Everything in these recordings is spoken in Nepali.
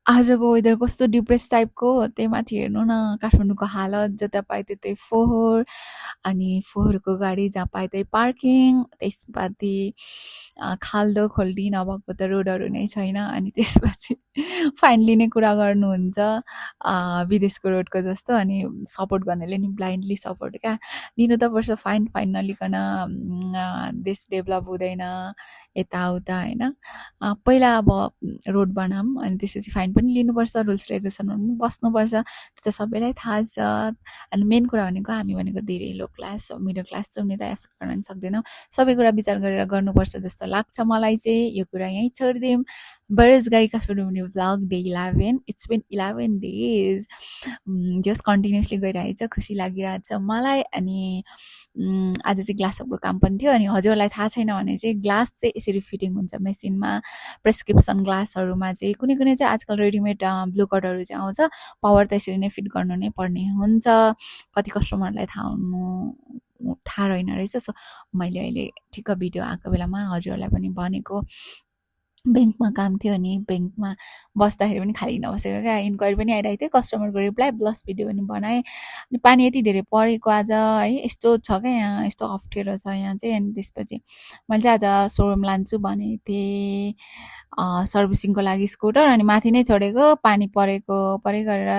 आजको वेदर कस्तो डिप्रेस टाइपको त्यही माथि हेर्नु न काठमाडौँको हालत जता पाए त्यतै फोहोर अनि फोहोरको गाडी जहाँ पाए त्यही पार्किङ त्यसमाथि खाल्डो खोल्डी नभएको त रोडहरू नै छैन अनि त्यसपछि फाइन लिने कुरा गर्नुहुन्छ विदेशको रोडको जस्तो अनि सपोर्ट गर्नेले नि ब्लाइन्डली सपोर्ट क्या लिनु त पर्छ फाइन फाइन नलिकन देश डेभलप हुँदैन यताउता होइन पहिला अब रोड बनाऊँ अनि त्यसपछि फाइन पनि लिनुपर्छ रुल्स रेगुलेसनमा पनि बस्नुपर्छ त्यो त सबैलाई थाहा छ अनि मेन कुरा भनेको हामी भनेको धेरै लो क्लास मिडल क्लास चाहिँ उनी त एफोर्ड गर्न पनि सक्दैनौँ सबै कुरा विचार गरेर गर्नुपर्छ जस्तो लाग्छ मलाई चाहिँ यो कुरा यहीँ छोडिदिउँ बेरोजगारी काठमाडौँ भन्ने vlog day 11 it's been 11 days just continuously गइरहेछ खुसी लागिरहेछ मलाई अनि आज चाहिँ ग्लासअपको काम पनि थियो अनि हजुरलाई थाहा छैन भने चाहिँ ग्लास चाहिँ यसरी फिटिङ हुन्छ मेसिनमा प्रेस्क्रिप्सन ग्लासहरूमा चाहिँ कुनै कुनै चाहिँ आजकल रेडिमेड ब्लु कटहरू चाहिँ आउँछ पावर त यसरी नै फिट गर्नु नै पर्ने हुन्छ कति कस्टमरलाई थाहा रहेन रहेछ सो मैले अहिले ठिक्क भिडियो आएको बेलामा हजुरहरूलाई पनि भनेको ब्याङ्कमा काम थियो अनि ब्याङ्कमा बस्दाखेरि पनि खाली नबसेको क्या इन्क्वायरी पनि आइरहेको थियो कस्टमरको रिप्लाई प्लस भिडियो पनि बनाएँ अनि पानी यति धेरै परेको आज है यस्तो छ क्या यहाँ यस्तो अप्ठ्यारो छ यहाँ चाहिँ अनि त्यसपछि मैले चाहिँ आज सोरुम लान्छु भनेको थिएँ सर्भिसिङको लागि स्कुटर अनि माथि नै छोडेको पानी परै गरेर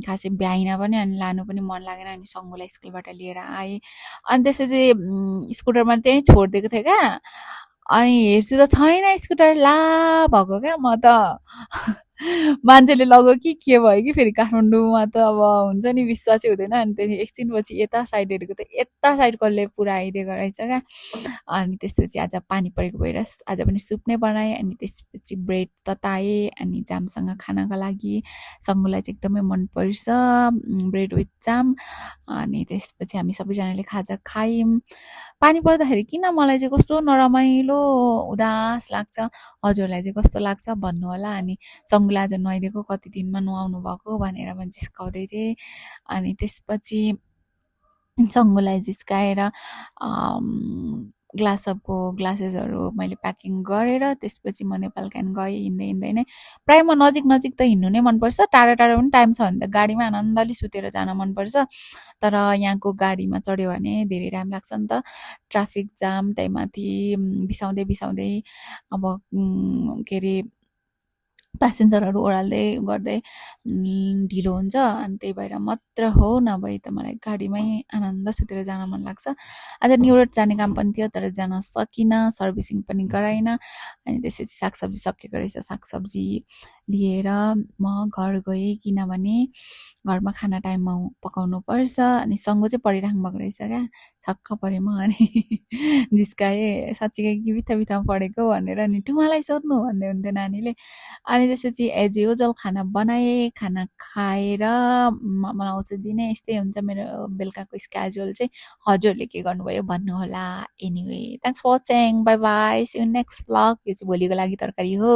खासै भ्याइन पनि अनि लानु पनि मन लागेन अनि सङ्गुलाई स्कुलबाट लिएर आएँ अनि त्यसपछि स्कुटरमा त्यहीँ छोडिदिएको थिएँ क्या अनि हेर्छु त छैन स्कुटर ला भएको क्या म त मान्छेले लगो कि के भयो कि फेरि काठमाडौँमा त अब हुन्छ नि विश्वासै हुँदैन अनि त्यहाँदेखि एकछिनपछि यता साइड हेरेको त यता साइड कसले पुरा आइदिएको रहेछ क्या अनि त्यसपछि आज पानी परेको भएर आज पनि सुप नै बनाएँ अनि त्यसपछि ब्रेड तताएँ अनि जामसँग खानको लागि सङ्गुलाई चाहिँ एकदमै मनपर्छ ब्रेड विथ जाम अनि त्यसपछि हामी सबैजनाले खाजा खायौँ पानी पर्दाखेरि किन मलाई चाहिँ कस्तो नरमाइलो उदास लाग्छ हजुरलाई चाहिँ कस्तो लाग्छ भन्नु होला अनि सङ्गुलाई आज नुहाइदिएको कति दिनमा नुहाउनु भएको भनेर पनि जिस्काउँदै थिएँ अनि त्यसपछि सङ्गुलाई जिस्काएर ग्लासअपको ग्लासेसहरू मैले प्याकिङ गरेर त्यसपछि म नेपाल क्यान गएँ हिँड्दै हिँड्दै नै प्रायः म नजिक नजिक त हिँड्नु नै मनपर्छ टाढो टाढो पनि टाइम छ भने त गाडीमा आनन्दले सुतेर जान मनपर्छ तर यहाँको गाडीमा चढ्यो भने धेरै टाइम लाग्छ नि त ट्राफिक जाम त्यही माथि बिसाउँदै बिसाउँदै अब के अरे प्यासेन्जरहरू ओह्राल्दै गर्दै ढिलो हुन्छ अनि त्यही भएर मात्र हो नभए त मलाई गाडीमै आनन्द सुतेर जान मन लाग्छ आज न्यु रोड जाने काम पनि थियो तर जान सकिनँ सर्भिसिङ पनि गराइनँ अनि त्यसपछि सागसब्जी सकिएको रहेछ सागसब्जी लिएर म घर गएँ किनभने घरमा खाना टाइममा पकाउनु पर्छ अनि सङ्गो चाहिँ पढिराख्नु भएको रहेछ क्या छक्क परेँ म अनि जिस्काएँ साँच्चीकै कि बित्था बित्था पढेको भनेर नि टुमालाई सोध्नु भन्दै हुन्थ्यो नानीले अनि त्यसपछि एज युजल खाना बनाएँ खाना खाएर मलाई आउँछ दिने यस्तै हुन्छ मेरो बेलुकाको स्केड्युल चाहिँ हजुरहरूले के गर्नुभयो भन्नुहोला anyway thanks for watching bye bye see you next vlog यो चाहिँ भोलिको लागि तरकारी हो